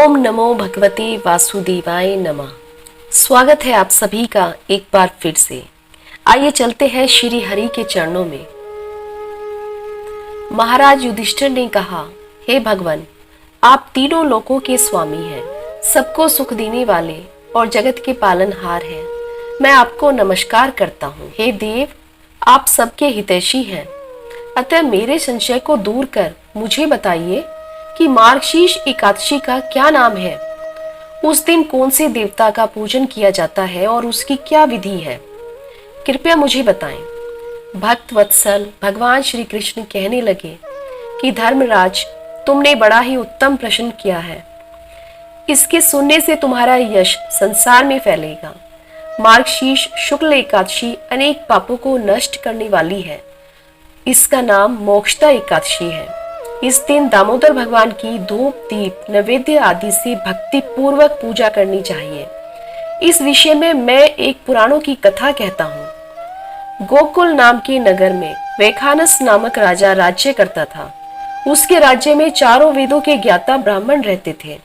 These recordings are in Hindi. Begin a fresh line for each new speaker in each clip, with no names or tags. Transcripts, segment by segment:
ओम नमो भगवते वासुदेवाय नमः। स्वागत है आप सभी का एक बार फिर से। आइए चलते हैं श्री हरि के चरणों में। महाराज युधिष्ठिर ने कहा, हे भगवान, आप तीनों लोकों के स्वामी हैं, सबको सुख देने वाले और जगत के पालनहार हैं। मैं आपको नमस्कार करता हूँ। हे देव, आप सबके हितैषी हैं, अतः मेरे संशय को दूर कर मुझे बताइए कि मार्गशीर्ष एकादशी का क्या नाम है। उस दिन कौन से देवता का पूजन किया जाता है और उसकी क्या विधि है, कृपया मुझे बताएं। भक्त वत्सल भगवान श्री कृष्ण कहने लगे कि धर्मराज, तुमने बड़ा ही उत्तम प्रश्न किया है। इसके सुनने से तुम्हारा यश संसार में फैलेगा। मार्गशीर्ष शुक्ल एकादशी अनेक पापों को नष्ट करने वाली है। इसका नाम मोक्षदा एकादशी है। इस दिन दामोदर भगवान की धूप दीप नैवेद्य आदि से भक्ति पूर्वक पूजा करनी चाहिए। इस विषय में मैं एक पुराणों की कथा कहता हूँ। गोकुल नाम के नगर में वैखानस नामक राजा राज्य करता था। उसके राज्य में चारों वेदों के ज्ञाता ब्राह्मण रहते थे।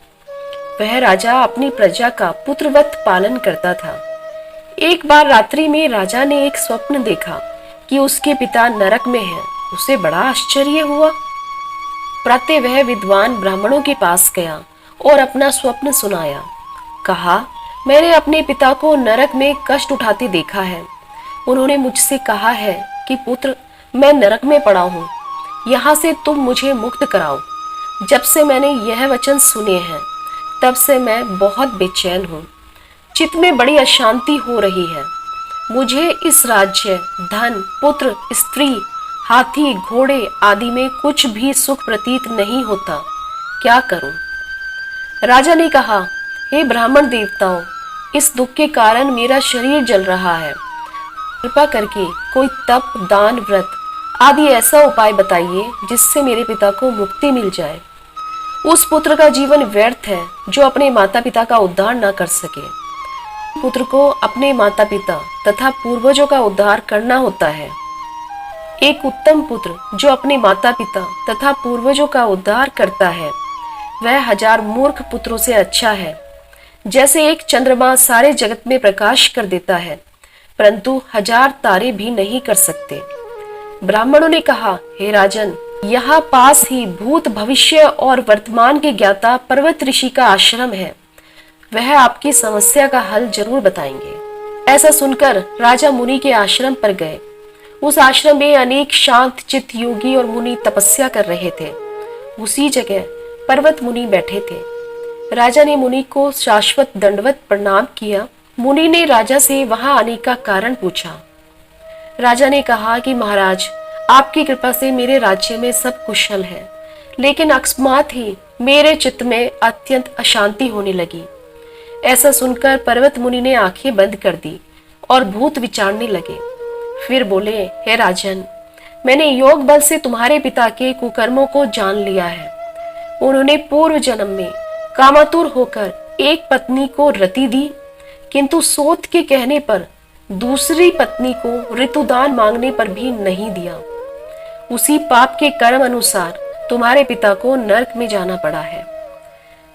वह राजा अपनी प्रजा का पुत्रवत पालन करता था। एक बार रात्रि में राजा ने एक स्वप्न देखा कि उसके पिता नरक में हैं। उसे बड़ा आश्चर्य हुआ। प्रातः वह विद्वान ब्राह्मणों के पास गया और अपना स्वप्न सुनाया। कहा, मैंने अपने पिता को नरक में कष्ट उठाते देखा है। उन्होंने मुझसे कहा है कि पुत्र, मैं नरक में पड़ा हूँ, यहाँ से तुम मुझे मुक्त कराओ। जब से मैंने यह वचन सुने हैं तब से मैं बहुत बेचैन हूँ। चित्त में बड़ी अशांति हो रही है। मुझे इस राज्य, धन, पुत्र, स्त्री, हाथी, घोड़े आदि में कुछ भी सुख प्रतीत नहीं होता। क्या करूं? राजा ने कहा, हे ब्राह्मण देवताओं, इस दुख के कारण मेरा शरीर जल रहा है। कृपा करके कोई तप, दान, व्रत आदि ऐसा उपाय बताइए जिससे मेरे पिता को मुक्ति मिल जाए। उस पुत्र का जीवन व्यर्थ है जो अपने माता पिता का उद्धार न कर सके। पुत्र को अपने माता पिता तथा पूर्वजों का उद्धार करना होता है। एक उत्तम पुत्र जो अपने माता पिता तथा पूर्वजों का उद्धार करता है, वह 1000 मूर्ख पुत्रों से अच्छा है। जैसे एक चंद्रमा सारे जगत में प्रकाश कर देता है, परंतु 1000 तारे भी नहीं कर सकते। ब्राह्मणों ने कहा, हे राजन, यहाँ पास ही भूत, भविष्य और वर्तमान के ज्ञाता पर्वत ऋषि का आश्रम है। वह आपकी समस्या का हल जरूर बताएंगे। ऐसा सुनकर राजा मुनि के आश्रम पर गए। उस आश्रम में अनेक शांत चित्त योगी और मुनि तपस्या कर रहे थे। उसी जगह पर्वत मुनि बैठे थे। राजा ने मुनि को शाश्वत दंडवत प्रणाम किया। मुनि ने राजा से वहां आने का कारण पूछा। राजा ने कहा कि महाराज, आपकी कृपा से मेरे राज्य में सब कुशल है, लेकिन अकस्मात ही मेरे चित्त में अत्यंत अशांति होने लगी। ऐसा सुनकर पर्वत मुनि ने आंखें बंद कर दी और भूत विचारने लगे। फिर बोले, हे राजन, मैंने योग बल से तुम्हारे पिता के कुकर्मों को जान लिया है। उन्होंने पूर्व जन्म में कामातुर होकर एक पत्नी को रति दी, किंतु सोत के कहने पर दूसरी पत्नी को ऋतुदान मांगने पर भी नहीं दिया। उसी पाप के कर्म अनुसार तुम्हारे पिता को नरक में जाना पड़ा है।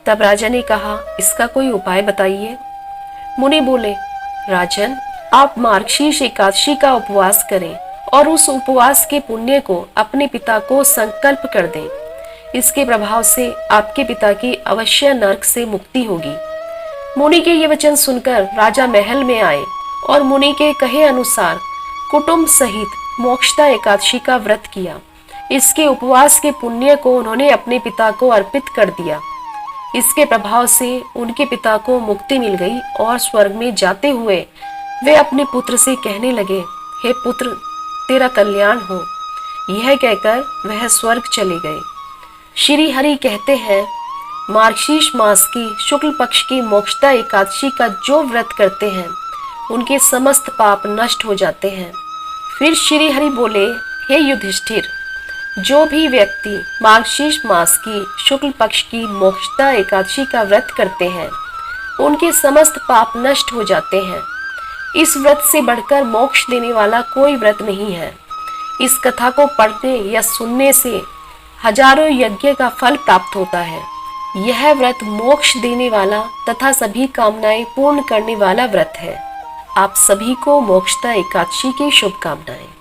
तब राजा ने कहा, इसका कोई उपाय बताइए। मुनि बोले, राजन, आप मार्गशीर्ष एकादशी का उपवास करें और उस उपवास के पुण्य को अपने पिता को संकल्प कर दें। इसके प्रभाव से आपके पिता की अवश्य नरक से मुक्ति होगी। मुनि के ये वचन सुनकर राजा महल में आए और मुनि के कहे अनुसार कुटुंब सहित मोक्षदा एकादशी का व्रत किया। इसके उपवास के पुण्य को उन्होंने अपने पिता को अर्पित कर दिया। इसके प्रभाव से उनके पिता को मुक्ति मिल गई और स्वर्ग में जाते हुए वे अपने पुत्र से कहने लगे, हे पुत्र, तेरा कल्याण हो। यह कहकर वह स्वर्ग चले गए। श्री हरि कहते हैं, मार्गशीर्ष मास की शुक्ल पक्ष की मोक्षदा एकादशी का जो व्रत करते हैं, उनके समस्त पाप नष्ट हो जाते हैं। फिर श्री हरि बोले, हे युधिष्ठिर, जो भी व्यक्ति मार्गशीर्ष मास की शुक्ल पक्ष की मोक्षदा एकादशी का व्रत करते हैं, उनके समस्त पाप नष्ट हो जाते हैं। इस व्रत से बढ़कर मोक्ष देने वाला कोई व्रत नहीं है। इस कथा को पढ़ने या सुनने से हजारों यज्ञ का फल प्राप्त होता है। यह व्रत मोक्ष देने वाला तथा सभी कामनाएं पूर्ण करने वाला व्रत है। आप सभी को मोक्षदा एकादशी की शुभकामनाएं।